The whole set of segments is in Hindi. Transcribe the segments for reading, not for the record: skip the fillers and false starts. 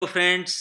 तो फ्रेंड्स,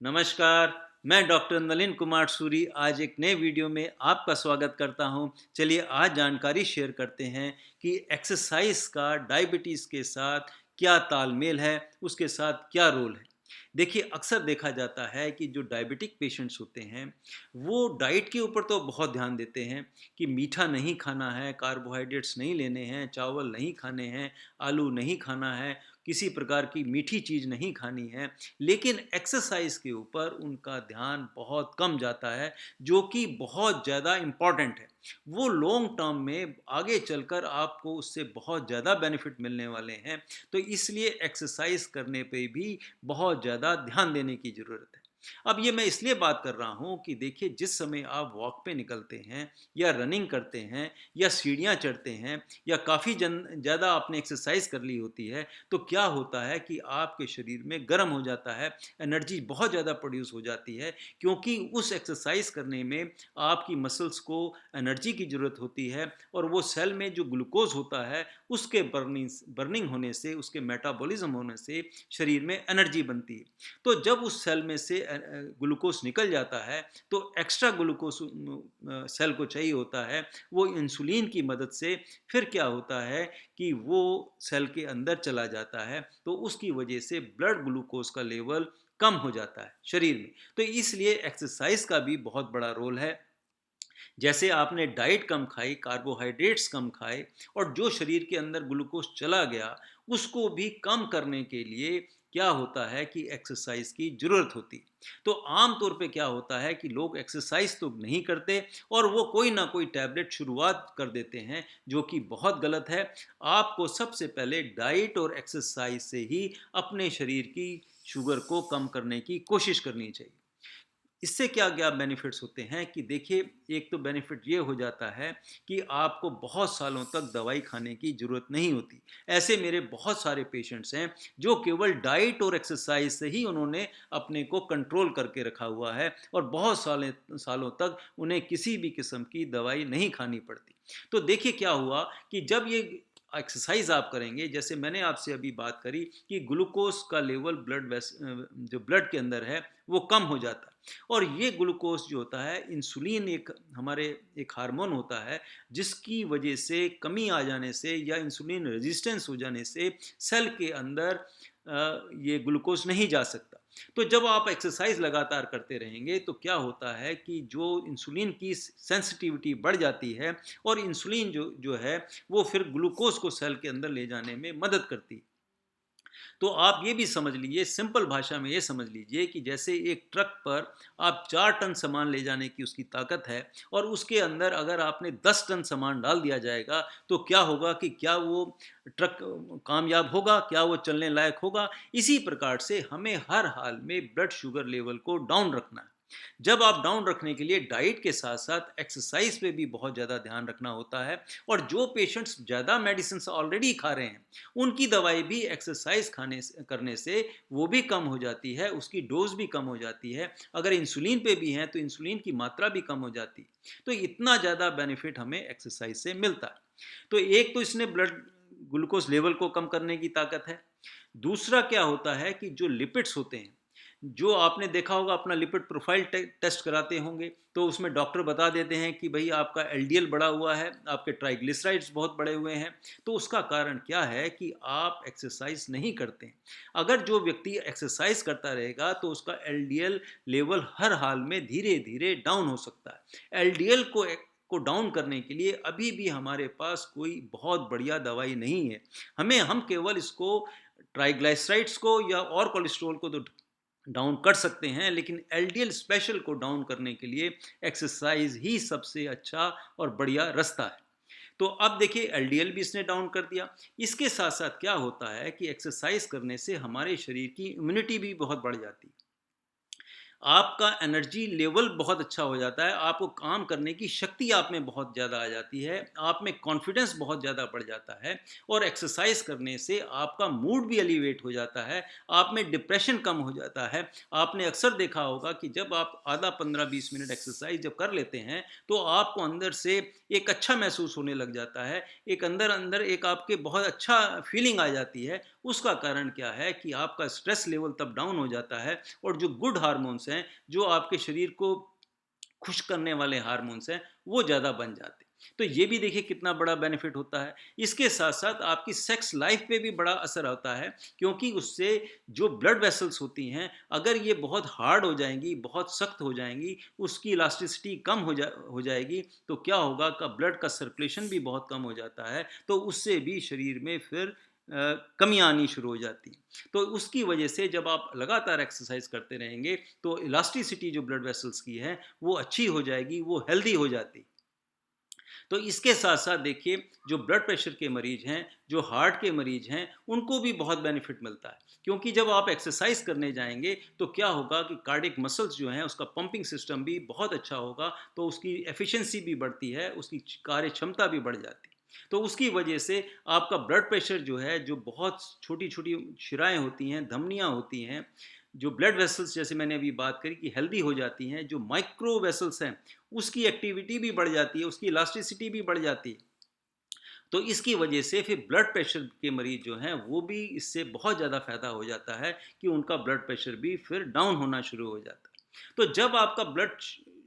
नमस्कार। मैं डॉक्टर नलिन कुमार सूरी आज एक नए वीडियो में आपका स्वागत करता हूं। चलिए आज जानकारी शेयर करते हैं कि एक्सरसाइज का डायबिटीज़ के साथ क्या तालमेल है, उसके साथ क्या रोल है। देखिए, अक्सर देखा जाता है कि जो डायबिटिक पेशेंट्स होते हैं, वो डाइट के ऊपर तो बहुत ध्यान देते हैं कि मीठा नहीं खाना है, कार्बोहाइड्रेट्स नहीं लेने हैं, चावल नहीं खाने हैं, आलू नहीं खाना है, किसी प्रकार की मीठी चीज़ नहीं खानी है। लेकिन एक्सरसाइज के ऊपर उनका ध्यान बहुत कम जाता है, जो कि बहुत ज़्यादा इम्पॉर्टेंट है। वो लॉन्ग टर्म में आगे चलकर आपको उससे बहुत ज़्यादा बेनिफिट मिलने वाले हैं। तो इसलिए एक्सरसाइज करने पे भी बहुत ज़्यादा ध्यान देने की ज़रूरत है। अब ये मैं इसलिए बात कर रहा हूँ कि देखिए, जिस समय आप वॉक पे निकलते हैं या रनिंग करते हैं या सीढ़ियाँ चढ़ते हैं या काफ़ी ज़्यादा आपने एक्सरसाइज कर ली होती है, तो क्या होता है कि आपके शरीर में गर्म हो जाता है, एनर्जी बहुत ज़्यादा प्रोड्यूस हो जाती है, क्योंकि उस एक्सरसाइज करने में आपकी मसल्स को एनर्जी की ज़रूरत होती है और वो सेल में जो ग्लूकोज होता है उसके बर्निंग होने से, उसके मेटाबॉलिज्म होने से शरीर में एनर्जी बनती है। तो जब उस सेल में से ग्लूकोज निकल जाता है तो एक्स्ट्रा ग्लूकोज सेल को चाहिए होता है। वो इंसुलिन की मदद से फिर क्या होता है कि वो सेल के अंदर चला जाता है, तो उसकी वजह से ब्लड ग्लूकोज का लेवल कम हो जाता है शरीर में। तो इसलिए एक्सरसाइज का भी बहुत बड़ा रोल है। जैसे आपने डाइट कम खाई, कार्बोहाइड्रेट्स कम खाए और जो शरीर के अंदर ग्लूकोज चला गया, उसको भी कम करने के लिए क्या होता है कि एक्सरसाइज की ज़रूरत होती। तो आम तौर पे क्या होता है कि लोग एक्सरसाइज तो नहीं करते और वो कोई ना कोई टैबलेट शुरुआत कर देते हैं, जो कि बहुत गलत है। आपको सबसे पहले डाइट और एक्सरसाइज से ही अपने शरीर की शुगर को कम करने की कोशिश करनी चाहिए। इससे क्या क्या बेनिफिट्स होते हैं कि देखिए, एक तो बेनिफिट ये हो जाता है कि आपको बहुत सालों तक दवाई खाने की ज़रूरत नहीं होती। ऐसे मेरे बहुत सारे पेशेंट्स हैं जो केवल डाइट और एक्सरसाइज से ही उन्होंने अपने को कंट्रोल करके रखा हुआ है और बहुत सालों तक उन्हें किसी भी किस्म की दवाई नहीं खानी पड़ती। तो देखिए क्या हुआ कि जब ये एक्सरसाइज आप करेंगे, जैसे मैंने आपसे अभी बात करी कि ग्लूकोज का लेवल जो ब्लड के अंदर है वो कम हो जाता है। और ये ग्लूकोज जो होता है, इंसुलिन एक हार्मोन होता है, जिसकी वजह से कमी आ जाने से या इंसुलिन रेजिस्टेंस हो जाने से सेल के अंदर ये ग्लूकोज नहीं जा सकता। तो जब आप एक्सरसाइज लगातार करते रहेंगे तो क्या होता है कि जो इंसुलिन की सेंसिटिविटी बढ़ जाती है और इंसुलिन जो है वो फिर ग्लूकोज को सेल के अंदर ले जाने में मदद करती है। तो आप ये भी समझ लीजिए, सिंपल भाषा में ये समझ लीजिए कि जैसे एक ट्रक पर आप 4 टन सामान ले जाने की उसकी ताकत है और उसके अंदर अगर आपने 10 टन सामान डाल दिया जाएगा, तो क्या होगा कि क्या वो ट्रक कामयाब होगा, क्या वो चलने लायक होगा। इसी प्रकार से हमें हर हाल में ब्लड शुगर लेवल को डाउन रखना है। जब आप डाउन रखने के लिए डाइट के साथ साथ एक्सरसाइज पे भी बहुत ज़्यादा ध्यान रखना होता है। और जो पेशेंट्स ज़्यादा मेडिसिन ऑलरेडी खा रहे हैं, उनकी दवाई भी एक्सरसाइज करने से वो भी कम हो जाती है, उसकी डोज भी कम हो जाती है। अगर इंसुलिन पे भी हैं तो इंसुलिन की मात्रा भी कम हो जाती है। तो इतना ज़्यादा बेनिफिट हमें एक्सरसाइज से मिलता है। तो एक तो इसने ब्लड ग्लूकोज लेवल को कम करने की ताकत है। दूसरा क्या होता है कि जो लिपिड्स होते हैं, जो आपने देखा होगा, अपना लिपिड प्रोफाइल टेस्ट कराते होंगे, तो उसमें डॉक्टर बता देते हैं कि भाई आपका एलडीएल बढ़ा हुआ है, आपके ट्राइग्लिसराइड्स बहुत बढ़े हुए हैं। तो उसका कारण क्या है कि आप एक्सरसाइज नहीं करते हैं। अगर जो व्यक्ति एक्सरसाइज करता रहेगा तो उसका एलडीएल लेवल हर हाल में धीरे धीरे डाउन हो सकता है। एलडीएल को डाउन करने के लिए अभी भी हमारे पास कोई बहुत बढ़िया दवाई नहीं है। हम केवल इसको, ट्राइग्लिसराइड्स को या और कोलेस्ट्रॉल को तो डाउन कर सकते हैं, लेकिन एलडीएल स्पेशल को डाउन करने के लिए एक्सरसाइज ही सबसे अच्छा और बढ़िया रास्ता है। तो अब देखिए, एलडीएल भी इसने डाउन कर दिया। इसके साथ साथ क्या होता है कि एक्सरसाइज करने से हमारे शरीर की इम्यूनिटी भी बहुत बढ़ जाती है। आपका एनर्जी लेवल बहुत अच्छा हो जाता है, आपको काम करने की शक्ति आप में बहुत ज़्यादा आ जाती है, आप में कॉन्फिडेंस बहुत ज़्यादा बढ़ जाता है और एक्सरसाइज करने से आपका मूड भी एलिवेट हो जाता है, आप में डिप्रेशन कम हो जाता है। आपने अक्सर देखा होगा कि जब आप आधा 15-20 मिनट एक्सरसाइज जब कर लेते हैं, तो आपको अंदर से एक अच्छा महसूस होने लग जाता है, एक अंदर-अंदर एक आपके बहुत अच्छा फीलिंग आ जाती है। उसका कारण क्या है कि आपका स्ट्रेस लेवल तब डाउन हो जाता है और जो गुड हार्मोन्स हैं, जो आपके शरीर को खुश करने वाले हार्मोन्स हैं, वो ज़्यादा बन जाते हैं। तो ये भी देखिए कितना बड़ा बेनिफिट होता है। इसके साथ-साथ आपकी सेक्स लाइफ पे भी बड़ा असर होता है, क्योंकि उससे जो ब्लड वेसल्स होती हैं, अगर ये बहुत हार्ड हो जाएँगी, बहुत सख्त हो जाएँगी, उसकी इलास्टिसिटी कम हो जाएगी, तो क्या होगा का ब्लड का सर्कुलेशन भी बहुत कम हो जाता है, तो उससे भी शरीर में फिर कमियाँ आनी शुरू हो जाती हैं। तो उसकी वजह से जब आप लगातार एक्सरसाइज करते रहेंगे, तो इलास्टिसिटी जो ब्लड वेसल्स की है, वो अच्छी हो जाएगी, वो हेल्दी हो जाती। तो इसके साथ-साथ देखिए जो ब्लड प्रेशर के मरीज हैं, जो हार्ट के मरीज हैं, उनको भी बहुत बेनिफिट मिलता है। क्योंकि जब आप एक्सरसाइज करने जाएँगे, तो क्या होगा कि कार्डियक मसल्स जो हैं, उसका पंपिंग सिस्टम भी बहुत अच्छा होगा, तो उसकी एफिशिएंसी भी बढ़ती है, उसकी कार्य क्षमता भी बढ़ जाती है। तो उसकी वजह से आपका ब्लड प्रेशर जो है, जो बहुत छोटी-छोटी शिराएँ होती हैं, धमनियाँ होती हैं, जो ब्लड वेसल्स जैसे मैंने अभी बात करी कि हेल्दी हो जाती हैं, जो माइक्रो वेसल्स हैं, उसकी एक्टिविटी भी बढ़ जाती है, उसकी इलास्टिसिटी भी बढ़ जाती है। तो इसकी वजह से फिर ब्लड प्रेशर के मरीज जो हैं, वो भी इससे बहुत ज़्यादा फ़ायदा हो जाता है कि उनका ब्लड प्रेशर भी फिर डाउन होना शुरू हो जाता है। तो जब आपका ब्लड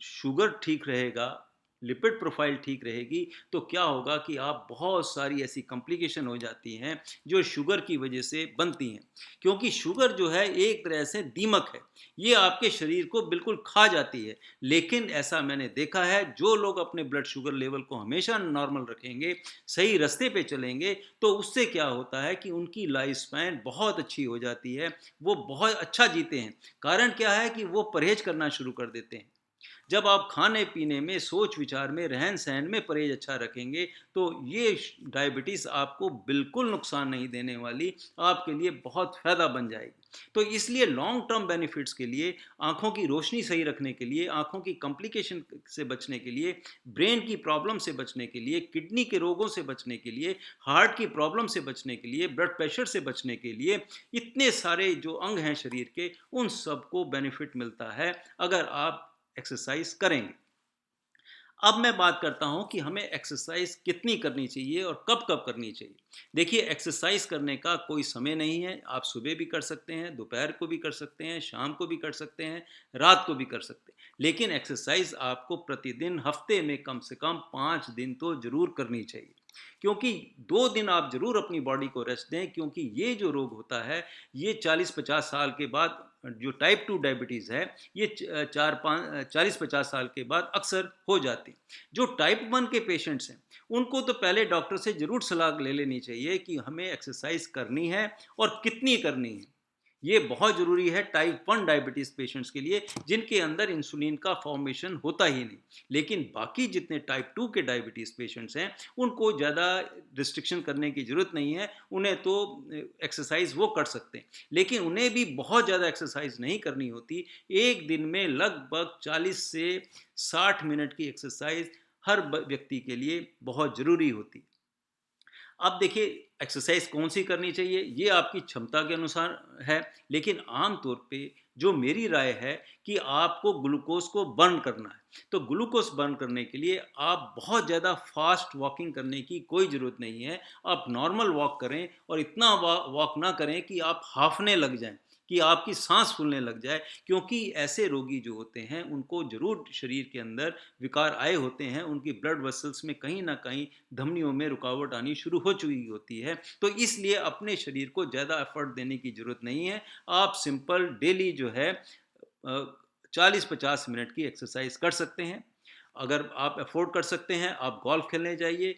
शुगर ठीक रहेगा, लिपिड प्रोफाइल ठीक रहेगी, तो क्या होगा कि आप बहुत सारी ऐसी कॉम्प्लिकेशन हो जाती हैं, जो शुगर की वजह से बनती हैं। क्योंकि शुगर जो है एक तरह से दीमक है, ये आपके शरीर को बिल्कुल खा जाती है। लेकिन ऐसा मैंने देखा है, जो लोग अपने ब्लड शुगर लेवल को हमेशा नॉर्मल रखेंगे, सही रास्ते पे चलेंगे, तो उससे क्या होता है कि उनकी लाइफ स्पैन बहुत अच्छी हो जाती है, वो बहुत अच्छा जीते हैं। कारण क्या है कि वो परहेज करना शुरू कर देते हैं। जब आप खाने-पीने में, सोच-विचार में, रहन-सहन में परहेज अच्छा रखेंगे, तो ये डायबिटीज़ आपको बिल्कुल नुकसान नहीं देने वाली, आपके लिए बहुत फ़ायदा बन जाएगी। तो इसलिए लॉन्ग टर्म बेनिफिट्स के लिए, आँखों की रोशनी सही रखने के लिए, आँखों की कॉम्प्लिकेशन से बचने के लिए, ब्रेन की प्रॉब्लम से बचने के लिए, किडनी के रोगों से बचने के लिए, हार्ट की प्रॉब्लम से बचने के लिए, ब्लड प्रेशर से बचने के लिए, इतने सारे जो अंग हैं शरीर के, उन सबको बेनिफिट मिलता है, अगर आप एक्सरसाइज करेंगे। अब मैं बात करता हूं कि हमें एक्सरसाइज कितनी करनी चाहिए और कब कब करनी चाहिए। देखिए एक्सरसाइज करने का कोई समय नहीं है, आप सुबह भी कर सकते हैं, दोपहर को भी कर सकते हैं, शाम को भी कर सकते हैं, रात को भी कर सकते हैं। लेकिन एक्सरसाइज आपको प्रतिदिन हफ्ते में कम से कम 5 दिन तो जरूर करनी चाहिए। क्योंकि 2 दिन आप जरूर अपनी बॉडी को रेस्ट दें, क्योंकि ये जो रोग होता है, ये 40-50 साल के बाद, जो टाइप 2 डायबिटीज़ है, ये 40-50 साल के बाद अक्सर हो जाती है। जो टाइप 1 के पेशेंट्स हैं, उनको तो पहले डॉक्टर से ज़रूर सलाह ले लेनी चाहिए कि हमें एक्सरसाइज करनी है और कितनी करनी है। ये बहुत ज़रूरी है टाइप 1 डायबिटीज़ पेशेंट्स के लिए, जिनके अंदर इंसुलिन का फॉर्मेशन होता ही नहीं। लेकिन बाकी जितने टाइप 2 के डायबिटीज़ पेशेंट्स हैं, उनको ज़्यादा रिस्ट्रिक्शन करने की ज़रूरत नहीं है, उन्हें तो एक्सरसाइज वो कर सकते हैं। लेकिन उन्हें भी बहुत ज़्यादा एक्सरसाइज नहीं करनी होती। एक दिन में लगभग 40 से 60 मिनट की एक्सरसाइज हर व्यक्ति के लिए बहुत ज़रूरी होती है। अब देखिए एक्सरसाइज कौन सी करनी चाहिए, ये आपकी क्षमता के अनुसार है। लेकिन आम तौर पे जो मेरी राय है कि आपको ग्लूकोज को बर्न करना है, तो ग्लूकोज बर्न करने के लिए आप बहुत ज़्यादा फास्ट वॉकिंग करने की कोई ज़रूरत नहीं है। आप नॉर्मल वॉक करें और इतना वॉक ना करें कि आप हांफने लग जाएं, कि आपकी सांस फूलने लग जाए। क्योंकि ऐसे रोगी जो होते हैं, उनको ज़रूर शरीर के अंदर विकार आए होते हैं, उनकी ब्लड वेसल्स में कहीं ना कहीं धमनियों में रुकावट आनी शुरू हो चुकी होती है। तो इसलिए अपने शरीर को ज़्यादा एफर्ट देने की ज़रूरत नहीं है। आप सिंपल डेली जो है 40-50 मिनट की एक्सरसाइज कर सकते हैं। अगर आप अफोर्ड कर सकते हैं, आप गोल्फ खेलने जाइए,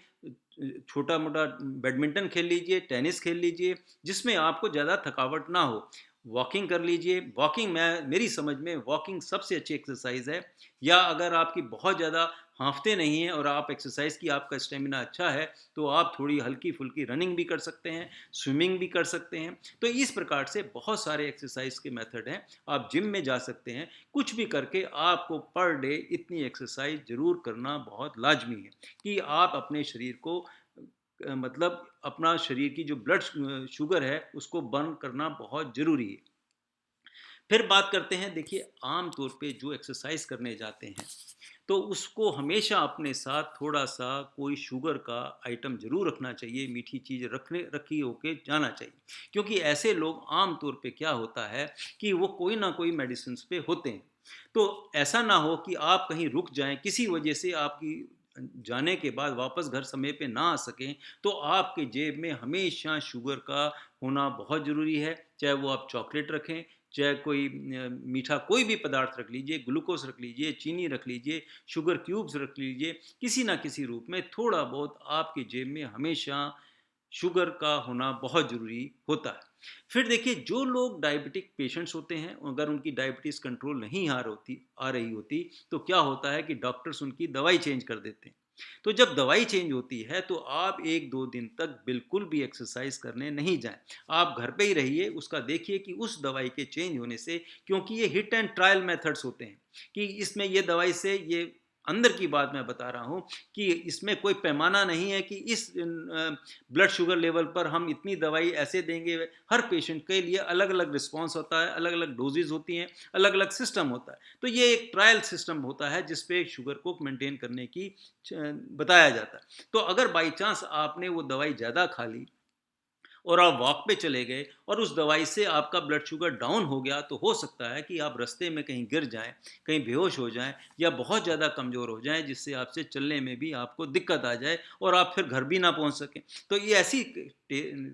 छोटा मोटा बैडमिंटन खेल लीजिए, टेनिस खेल लीजिए, जिसमें आपको ज़्यादा थकावट ना हो। वॉकिंग कर लीजिए। वॉकिंग, मैं मेरी समझ में वॉकिंग सबसे अच्छी एक्सरसाइज है। या अगर आपकी बहुत ज़्यादा हाँफते नहीं हैं और आप एक्सरसाइज की आपका स्टेमिना अच्छा है, तो आप थोड़ी हल्की-फुल्की रनिंग भी कर सकते हैं, स्विमिंग भी कर सकते हैं। तो इस प्रकार से बहुत सारे एक्सरसाइज के मेथड हैं। आप जिम में जा सकते हैं, कुछ भी करके आपको पर डे इतनी एक्सरसाइज ज़रूर करना बहुत लाज़मी है कि आप अपने शरीर को मतलब अपना शरीर की जो ब्लड शुगर है उसको बर्न करना बहुत ज़रूरी है। फिर बात करते हैं, देखिए आम तौर पे जो एक्सरसाइज करने जाते हैं तो उसको हमेशा अपने साथ थोड़ा-सा कोई शुगर का आइटम ज़रूर रखना चाहिए, मीठी चीज़ रखी होके जाना चाहिए। क्योंकि ऐसे लोग आम तौर पे क्या होता है कि वो कोई ना कोई मेडिसिन्स पे होते हैं। तो ऐसा ना हो कि आप कहीं रुक जाएँ, किसी वजह से आपकी जाने के बाद वापस घर समय पे ना आ सकें, तो आपके जेब में हमेशा शुगर का होना बहुत ज़रूरी है। चाहे वो आप चॉकलेट रखें, चाहे कोई मीठा कोई भी पदार्थ रख लीजिए, ग्लूकोज़ रख लीजिए, चीनी रख लीजिए, शुगर क्यूब्स रख लीजिए, किसी ना किसी रूप में थोड़ा बहुत आपके जेब में हमेशा शुगर का होना बहुत ज़रूरी होता है। फिर देखिए, जो लोग डायबिटिक पेशेंट्स होते हैं, अगर उनकी डायबिटीज़ कंट्रोल नहीं आ रही होती, तो क्या होता है कि डॉक्टर्स उनकी दवाई चेंज कर देते हैं। तो जब दवाई चेंज होती है, तो आप 1-2 दिन तक बिल्कुल भी एक्सरसाइज़ करने नहीं जाएँ। आप घर पे ही रहिए, उसका देखिए कि उस दवाई के चेंज होने से, क्योंकि ये हिट एंड ट्रायल मेथड्स होते हैं कि इसमें ये दवाई से ये अंदर की बात मैं बता रहा हूँ कि इसमें कोई पैमाना नहीं है कि इस ब्लड शुगर लेवल पर हम इतनी दवाई ऐसे देंगे। हर पेशेंट के लिए अलग-अलग रिस्पॉन्स होता है, अलग-अलग डोजेज़ होती हैं, अलग-अलग सिस्टम होता है। तो ये एक ट्रायल सिस्टम होता है जिस पे शुगर को मेंटेन करने की बताया जाता है। तो अगर बाई चांस आपने वो दवाई ज़्यादा खा ली और आप वॉक पे चले गए और उस दवाई से आपका ब्लड शुगर डाउन हो गया, तो हो सकता है कि आप रास्ते में कहीं गिर जाएँ, कहीं बेहोश हो जाएँ या बहुत ज़्यादा कमज़ोर हो जाएँ, जिससे आपसे चलने में भी आपको दिक्कत आ जाए और आप फिर घर भी ना पहुँच सकें। तो ये ऐसी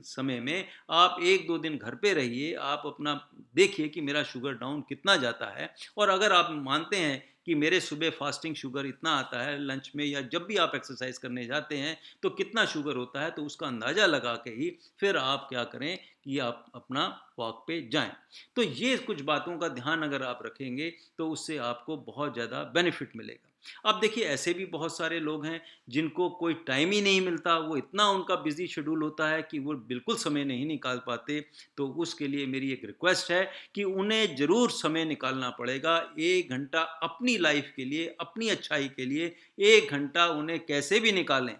समय में आप 1-2 दिन घर पे रहिए, आप अपना देखिए कि मेरा शुगर डाउन कितना जाता है, और अगर आप मानते हैं कि मेरे सुबह फास्टिंग शुगर इतना आता है, लंच में या जब भी आप एक्सरसाइज करने जाते हैं तो कितना शुगर होता है, तो उसका अंदाज़ा लगा के ही फिर आप क्या करें कि आप अपना वॉक पे जाएं। तो ये कुछ बातों का ध्यान अगर आप रखेंगे तो उससे आपको बहुत ज़्यादा बेनिफिट मिलेगा। अब देखिए, ऐसे भी बहुत सारे लोग हैं जिनको कोई टाइम ही नहीं मिलता, वो इतना उनका बिजी शेड्यूल होता है कि वो बिल्कुल समय नहीं निकाल पाते। तो उसके लिए मेरी एक रिक्वेस्ट है कि उन्हें ज़रूर समय निकालना पड़ेगा। 1 घंटा अपनी लाइफ के लिए, अपनी अच्छाई के लिए 1 घंटा उन्हें कैसे भी निकालें,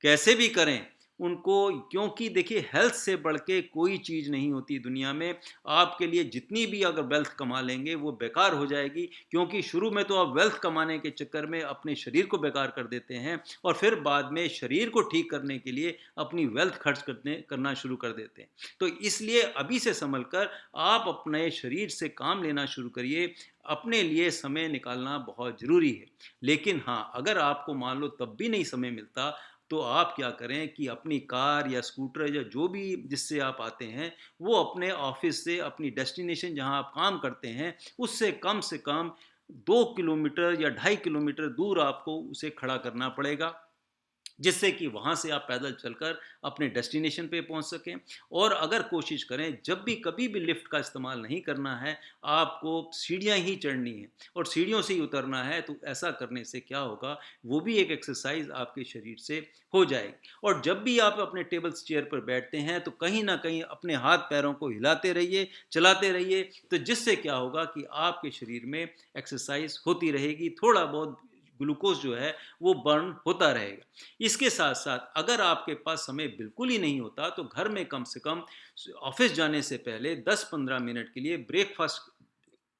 कैसे भी करें उनको, क्योंकि देखिए हेल्थ से बढ़ के कोई चीज़ नहीं होती दुनिया में। आपके लिए जितनी भी अगर वेल्थ कमा लेंगे वो बेकार हो जाएगी, क्योंकि शुरू में तो आप वेल्थ कमाने के चक्कर में अपने शरीर को बेकार कर देते हैं और फिर बाद में शरीर को ठीक करने के लिए अपनी वेल्थ खर्च करना शुरू कर देते हैं। तो इसलिए अभी से संभल कर आप अपने शरीर से काम लेना शुरू करिए। अपने लिए समय निकालना बहुत ज़रूरी है। लेकिन हाँ, अगर आपको मान लो तब भी नहीं समय मिलता, तो आप क्या करें कि अपनी कार या स्कूटर या जो भी जिससे आप आते हैं, वो अपने ऑफिस से अपनी डेस्टिनेशन जहां आप काम करते हैं उससे कम से कम 2 किलोमीटर या 2.5 किलोमीटर दूर आपको उसे खड़ा करना पड़ेगा, जिससे कि वहाँ से आप पैदल चलकर अपने डेस्टिनेशन पे पहुँच सकें। और अगर कोशिश करें, जब भी कभी भी लिफ्ट का इस्तेमाल नहीं करना है, आपको सीढ़ियाँ ही चढ़नी है और सीढ़ियों से ही उतरना है। तो ऐसा करने से क्या होगा, वो भी एक एक्सरसाइज आपके शरीर से हो जाएगी। और जब भी आप अपने टेबल चेयर पर बैठते हैं तो कहीं ना कहीं अपने हाथ पैरों को हिलाते रहिए, चलाते रहिए। तो जिससे क्या होगा कि आपके शरीर में एक्सरसाइज होती रहेगी, थोड़ा बहुत ग्लूकोज जो है वो बर्न होता रहेगा। इसके साथ साथ अगर आपके पास समय बिल्कुल ही नहीं होता, तो घर में कम से कम ऑफिस जाने से पहले 10-15 मिनट के लिए ब्रेकफास्ट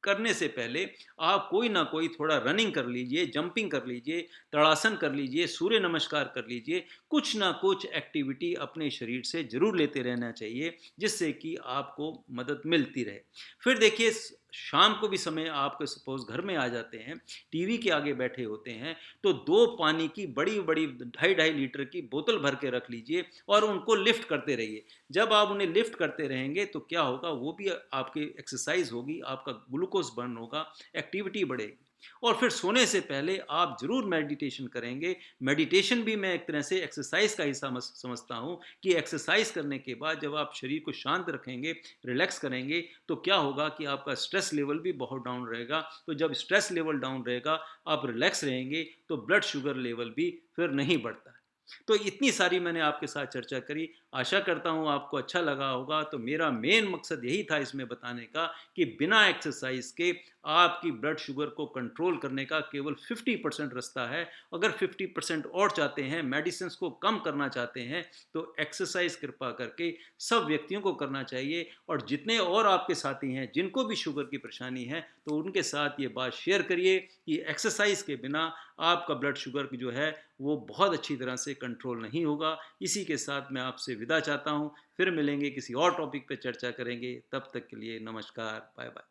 करने से पहले आप कोई ना कोई थोड़ा रनिंग कर लीजिए, जंपिंग कर लीजिए, तड़ासन कर लीजिए, सूर्य नमस्कार कर लीजिए। कुछ ना कुछ एक्टिविटी अपने शरीर से जरूर लेते रहना चाहिए, जिससे कि आपको मदद मिलती रहे। फिर देखिए, शाम को भी समय आपको सपोज घर में आ जाते हैं, टीवी के आगे बैठे होते हैं, तो 2 पानी की बड़ी बड़ी 2.5-2.5 लीटर की बोतल भर के रख लीजिए और उनको लिफ्ट करते रहिए। जब आप उन्हें लिफ्ट करते रहेंगे तो क्या होगा, वो भी आपकी एक्सरसाइज होगी, आपका ग्लूकोज बर्न होगा, एक्टिविटी बढ़ेगी। और फिर सोने से पहले आप ज़रूर मेडिटेशन करेंगे। मेडिटेशन भी मैं एक तरह से एक्सरसाइज का हिस्सा समझता हूँ कि एक्सरसाइज करने के बाद जब आप शरीर को शांत रखेंगे, रिलैक्स करेंगे, तो क्या होगा कि आपका स्ट्रेस लेवल भी बहुत डाउन रहेगा। तो जब स्ट्रेस लेवल डाउन रहेगा, आप रिलैक्स रहेंगे, तो ब्लड शुगर लेवल भी फिर नहीं बढ़ता है। तो इतनी सारी मैंने आपके साथ चर्चा करी। आशा करता हूँ आपको अच्छा लगा होगा। तो मेरा मेन मकसद यही था इसमें बताने का कि बिना एक्सरसाइज के आपकी ब्लड शुगर को कंट्रोल करने का केवल 50% रास्ता है। अगर 50% और चाहते हैं, मेडिसिन को कम करना चाहते हैं, तो एक्सरसाइज कृपा करके सब व्यक्तियों को करना चाहिए। और जितने और आपके साथी हैं जिनको भी शुगर की परेशानी है, तो उनके साथ ये बात शेयर करिए कि एक्सरसाइज के बिना आपका ब्लड शुगर जो है वो बहुत अच्छी तरह से कंट्रोल नहीं होगा। इसी के साथ मैं आपसे विदा चाहता हूँ। फिर मिलेंगे, किसी और टॉपिक पे चर्चा करेंगे। तब तक के लिए नमस्कार, बाय बाय।